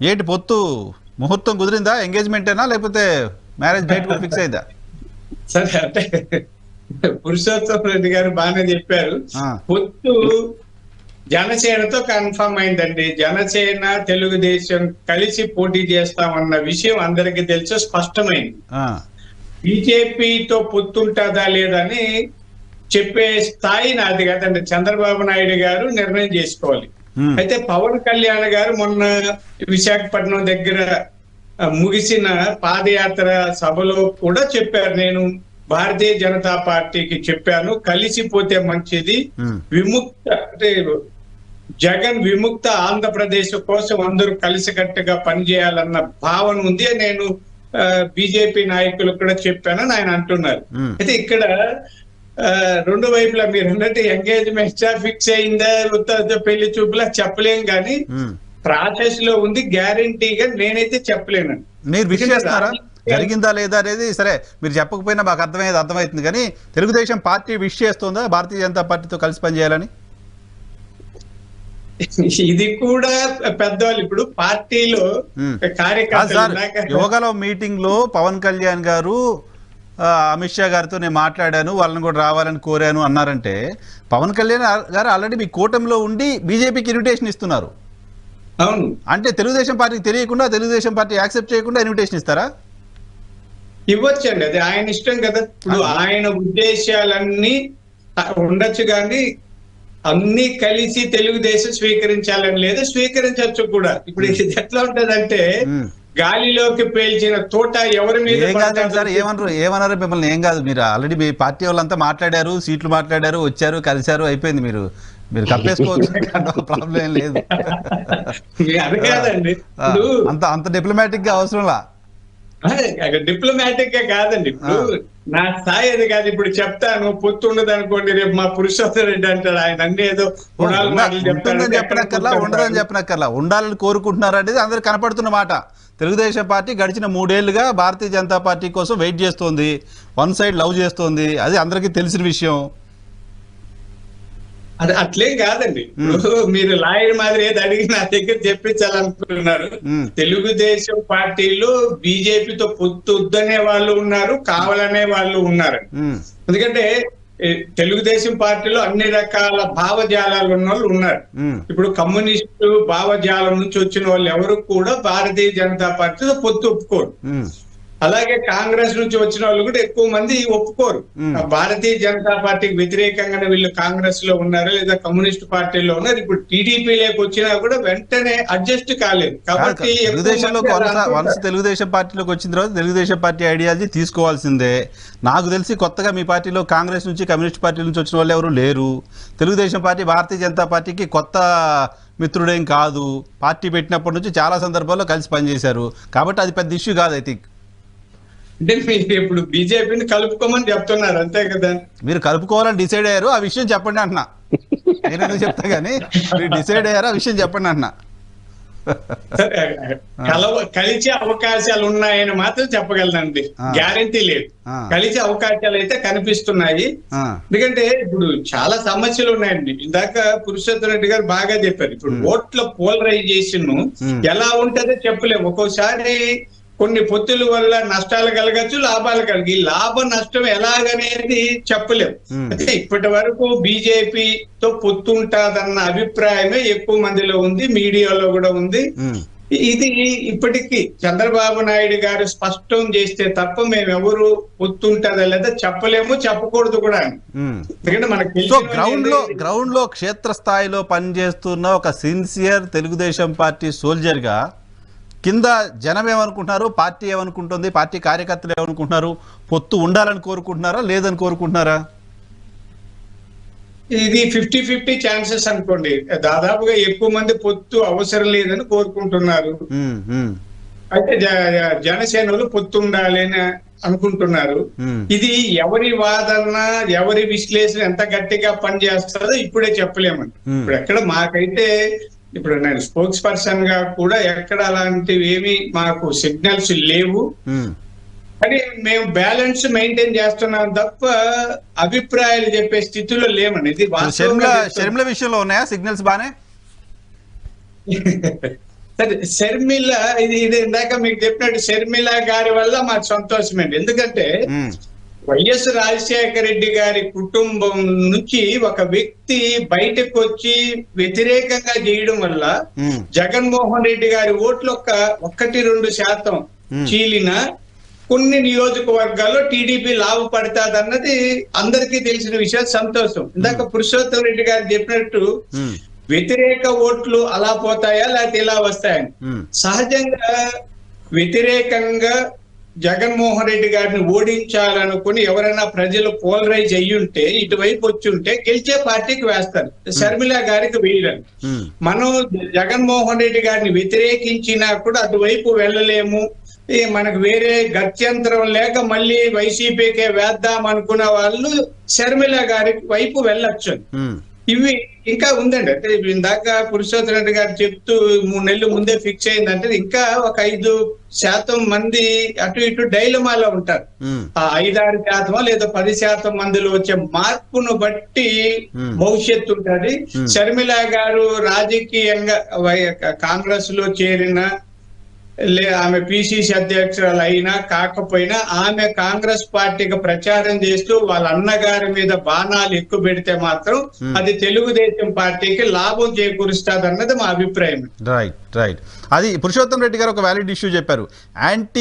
ఏంటి పొత్తు ముహూర్తం కుదిరిందా? ఎంగేజ్మెంటేనా లేకపోతే మ్యారేజ్ డేట్ కూడా ఫిక్స్ అయిందా? సరే, అంటే పురుషోత్తం రెడ్డి గారు బాగానే చెప్పారు. పొత్తు జనసేనతో కన్ఫర్మ్ అయిందండి. జనసేన తెలుగుదేశం కలిసి పోటీ చేస్తామన్న విషయం అందరికీ తెలుసు, స్పష్టమైంది. బీజేపీతో పొత్తుంటుందా లేదని చెప్పే స్థాయి నాది కదండి. చంద్రబాబు నాయుడు గారు నిర్ణయం చేసుకోవాలి. అయితే పవన్ కళ్యాణ్ గారు మొన్న విశాఖపట్నం దగ్గర ముగిసిన పాదయాత్ర సభలో కూడా చెప్పారు, నేను భారతీయ జనతా పార్టీకి చెప్పాను, కలిసిపోతే మంచిది, విముక్త అంటే జగన్ విముక్త ఆంధ్రప్రదేశ్ కోసం అందరూ కలిసికట్టుగా పనిచేయాలన్న భావన ఉంది, నేను బీజేపీ నాయకులకు కూడా చెప్పానని ఆయన అంటున్నారు. అయితే ఇక్కడ రెండు వైపులా మీరు అన్నట్టు ఎంగేజ్మెంట్ ఫిక్స్ అయిందా పెళ్లి చూపులా చెప్పలేం, కానీ ప్రాసెస్ లో ఉంది. గ్యారంటీగా నేనైతే చెప్పలేను. మీరు విష్ చేస్తారా జరిగిందా లేదా అనేది? సరే, మీరు చెప్పకపోయినా మాకు అర్థమవుతుంది, కానీ తెలుగుదేశం పార్టీ విష్ చేస్తుందా భారతీయ జనతా పార్టీతో కలిసి పనిచేయాలని? ఇది కూడా పెద్దవాళ్ళు ఇప్పుడు పార్టీలో కార్యకర్తలు యోగాలో మీటింగ్ లో పవన్ కళ్యాణ్ గారు అమిత్ షా గారితో నేను మాట్లాడాను, వాళ్ళని కూడా రావాలని కోరాను అన్నారంటే, పవన్ కళ్యాణ్ గారు ఆల్రెడీ మీ కూటమిలో ఉండి బీజేపీకి ఇన్విటేషన్ ఇస్తున్నారు. అవును, అంటే తెలుగుదేశం పార్టీకి తెలియకుండా, తెలుగుదేశం పార్టీ యాక్సెప్ట్ చేయకుండా ఇన్విటేషన్ ఇస్తారా? ఇవ్వచ్చండి, అది ఆయన ఇష్టం కదా. ఇప్పుడు ఆయన ఉద్దేశాలన్నీ ఉండొచ్చు, కానీ అన్ని కలిసి తెలుగుదేశం స్వీకరించాలని లేదు, స్వీకరించవచ్చు కూడా. ఇప్పుడు ఇది ఎట్లా ఉంటదంటే గాలిలోకి పేల్చిన తోట ఎవరి మీద ఏమన్నారు మిమ్మల్ని? ఏం కాదు, మీరు ఆల్రెడీ మీ పార్టీ వాళ్ళంతా మాట్లాడారు, సీట్లు మాట్లాడారు, వచ్చారు, కలిశారు, అయిపోయింది. మీరు కప్పేసుకోవచ్చు, ప్రాబ్లం ఏం లేదు. అది కాదండి, అంత డిప్లొమాటిక్ గా అవసరంలా. డిప్లొమాటిక్ గా కాదండి, ఇప్పుడు నా స్థాయి అది కాదు. ఇప్పుడు చెప్తాను పొత్తు ఉండదు అనుకోండి, రేపు మా పురుషోత్తం రెడ్డి అంటాడు, ఆయన అన్ని ఏదో ఉంటుందని చెప్పనక్కర్లా, ఉండదని చెప్పనక్కర్లా, ఉండాలని కోరుకుంటున్నారు అనేది అందరికి కనపడుతున్న మాట. తెలుగుదేశం పార్టీ గడిచిన 3 ఏళ్లుగా భారతీయ జనతా పార్టీ కోసం వెయిట్ చేస్తోంది, వన్ సైడ్ లవ్ చేస్తోంది, అది అందరికీ తెలిసిన విషయం. అది అట్లేం కాదండి. మీరు లాయర్ మాదిరి ఏది అడిగి నా దగ్గర చెప్పించాలనుకుంటున్నారు. తెలుగుదేశం పార్టీలో బీజేపీతో పొత్తు వద్దనే వాళ్ళు ఉన్నారు, కావాలనే వాళ్ళు ఉన్నారు. ఎందుకంటే తెలుగుదేశం పార్టీలో అన్ని రకాల భావజాలాలు ఉన్న వాళ్ళు ఉన్నారు. ఇప్పుడు కమ్యూనిస్టు భావజాలం నుంచి వచ్చిన వాళ్ళు ఎవరు కూడా భారతీయ జనతా పార్టీతో పొత్తు ఒప్పుకోరు. అలాగే కాంగ్రెస్ నుంచి వచ్చిన వాళ్ళు కూడా ఎక్కువ మంది ఒప్పుకోరు. భారతీయ జనతా పార్టీకి వ్యతిరేకంగానే వీళ్ళు కాంగ్రెస్ లో ఉన్నారు, లేదా కమ్యూనిస్ట్ పార్టీలో ఉన్నారు. ఇప్పుడు టీడీపీలోకి వచ్చినా కూడా వెంటనే అడ్జస్ట్ కాలేదు. కాబట్టి తెలుగుదేశం పార్టీలోకి వచ్చిన తర్వాత తెలుగుదేశం పార్టీ ఐడియాలజీ తీసుకోవాల్సిందే. నాకు తెలిసి కొత్తగా మీ పార్టీలో కాంగ్రెస్ నుంచి, కమ్యూనిస్ట్ పార్టీ నుంచి వచ్చిన వాళ్ళు ఎవరు లేరు. తెలుగుదేశం పార్టీ భారతీయ జనతా పార్టీకి కొత్త మిత్రుడేం కాదు. పార్టీ పెట్టినప్పటి నుంచి చాలా సందర్భాల్లో కలిసి పనిచేశారు. కాబట్టి అది పెద్ద ఇష్యూ కాదు. ఐ థింక్ అంటే మీరు ఇప్పుడు బీజేపీని కలుపుకోమని చెప్తున్నారు, అంతే కదా? మీరు కలుపుకోవాలని డిసైడ్ అయ్యారు, ఆ విషయం చెప్పండి అంటున్నా. నేను ఎందుకు చెప్తా కానీ మీరు డిసైడ్ అయ్యారు, ఆ విషయం చెప్పండి అంటున్నా. కలిసే అవకాశాలు ఉన్నాయని మాత్రం చెప్పగలనండి, గ్యారంటీ లేదు. కలిసే అవకాశాలు అయితే కనిపిస్తున్నాయి. ఎందుకంటే ఇప్పుడు చాలా సమస్యలు ఉన్నాయండి. ఇందాక పురుషోత్తం రెడ్డి గారు బాగా చెప్పారు. ఇప్పుడు ఓట్ల పోలరైజేషన్ ఎలా ఉంటుందో చెప్పలేము. ఒక్కోసారి కొన్ని పొత్తుల వల్ల నష్టాలు కలగచ్చు, లాభాలు కలిగి, లాభ నష్టం ఎలాగనేది చెప్పలేము. అయితే ఇప్పటి వరకు బీజేపీతో పొత్తు ఉంటుందన్న అభిప్రాయమే ఎక్కువ మందిలో ఉంది, మీడియాలో కూడా ఉంది. ఇది ఇప్పటికీ చంద్రబాబు నాయుడు గారు స్పష్టం చేస్తే తప్ప మేమెవరు పొత్తుంటుందా లేదా చెప్పలేము, చెప్పకూడదు కూడా. ఎందుకంటే మనకి గ్రౌండ్ లో క్షేత్రస్థాయిలో పనిచేస్తున్న ఒక సిన్సియర్ తెలుగుదేశం పార్టీ సోల్జర్ గా కింద జనం ఏమనుకుంటున్నారు, పార్టీ ఏమనుకుంటుంది, పార్టీ కార్యకర్తలు ఏమనుకుంటున్నారు? పొత్తు ఉండాలని కోరుకుంటున్నారా, లేదని కోరుకుంటున్నారా? ఇది 50-50 ఛాన్సెస్ అనుకోండి. దాదాపుగా ఎక్కువ మంది పొత్తు అవసరం లేదని కోరుకుంటున్నారు. అయితే జనసేనలు పొత్తు ఉండాలి అని అనుకుంటున్నారు. ఇది ఎవరి వాదన, ఎవరి విశ్లేషణ ఎంత గట్టిగా పనిచేస్తుందో ఇప్పుడే చెప్పలేమండి. ఇప్పుడు ఎక్కడ మాకైతే, ఇప్పుడు నేను స్పోక్స్ పర్సన్ గా కూడా ఎక్కడ అలాంటివి ఏమి మాకు సిగ్నల్స్ లేవు. కానీ మేము బ్యాలెన్స్ మెయింటైన్ చేస్తున్నాం తప్ప అభిప్రాయాలు చెప్పే స్థితిలో లేమండి. ఇది షర్మిల విషయంలో ఉన్నాయా సిగ్నల్స్ బానే? సరే షర్మిల ఇది ఇందాక మీకు చెప్పినట్టు షర్మిల గారి వల్ల మాకు సంతోషమండి. ఎందుకంటే వైఎస్ రాజశేఖర రెడ్డి గారి కుటుంబం నుంచి ఒక వ్యక్తి బయటకు వచ్చి వ్యతిరేకంగా చేయడం వల్ల జగన్మోహన్ రెడ్డి గారి ఓట్లు 1-2% చీలిన కొన్ని నియోజకవర్గాల్లో టీడీపీ లాభపడుతుంది అన్నది అందరికీ తెలిసిన విషయం. సంతోషం. ఇందాక పురుషోత్తం రెడ్డి గారు చెప్పినట్టు వ్యతిరేక ఓట్లు అలా పోతాయా లేకపోతే ఇలా వస్తాయని. సహజంగా వ్యతిరేకంగా జగన్మోహన్ రెడ్డి గారిని ఓడించాలనుకుని ఎవరైనా ప్రజలు పోలరైజ్ అయ్యుంటే ఇటువైపు వచ్చి ఉంటే గెలిచే పార్టీకి వేస్తారు, షర్మిల గారికి వేయరు. మనం జగన్మోహన్ రెడ్డి గారిని వ్యతిరేకించినా కూడా అటువైపు వెళ్ళలేము, మనకు వేరే గత్యంతరం లేక మళ్ళీ వైసీపీకే వేద్దాం అనుకున్న వాళ్ళు షర్మిల గారి వైపు వెళ్ళొచ్చు. ఇవి ఇంకా ఉందండి. అంటే ఇందాక పురుషోత్తమ రెడ్డి గారు చెప్తూ 3 నెలలు ముందే ఫిక్స్ అయిందంటే ఇంకా ఒక 5% మంది అటు ఇటు డైలమాలో ఉంటారు. ఆ 5-6% లేదా 10% మందిలో వచ్చే మార్పును బట్టి భవిష్యత్తు ఉంటుంది. షర్మిల గారు రాజకీయంగా కాంగ్రెస్ లో చేరిన ఆమె పిసిసి అధ్యక్షురాలు అయినా కాకపోయినా ఆమె కాంగ్రెస్ పార్టీకి ప్రచారం చేస్తూ వాళ్ళ అన్నగారి మీద బాణాలు ఎక్కువ పెడితే మాత్రం అది తెలుగుదేశం పార్టీకి లాభం చేకూరుస్తుంది అన్నది మా అభిప్రాయం. రైట్. అది పురుషోత్తం రెడ్డి గారు ఒక వ్యాలిడ్ ఇష్యూ చెప్పారు. యాంటీ